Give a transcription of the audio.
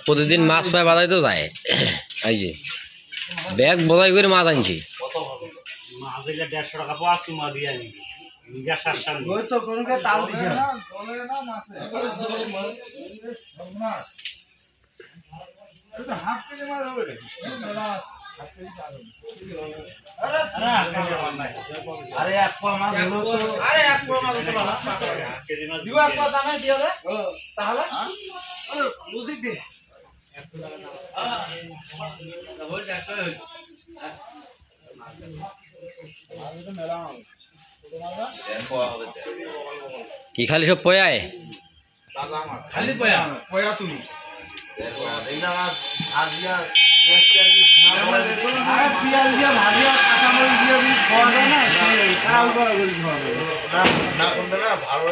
প্রতিদিন মাছ পায় বাজাই তো যায় এই যে ব্যাগ বোঝাই করে মাছ আনছি মাছ 150 টাকা পাঁচশো মাছ দিয়ে আনি নিগা শাসন ওই তো কোন কে তাল দিছে না বলে না মাছে না এটা হাফ কেজি মাছ হবে রে হাফ কেজি চাল আরে এক পোয়া মাছ হলো তো আরে এক পোয়া মাছ হলো হাফ কেজি মাছ দিবা এক পোয়া দামে দিও রে তাহলে লুজি দে কি খালি সব পয়ায় খালি পয়া পয়া তুমি পিঁয়াজ দিয়ে ভাজিয়া কাঁচামরিচ দিয়ে খাওয়া যায় না ভালো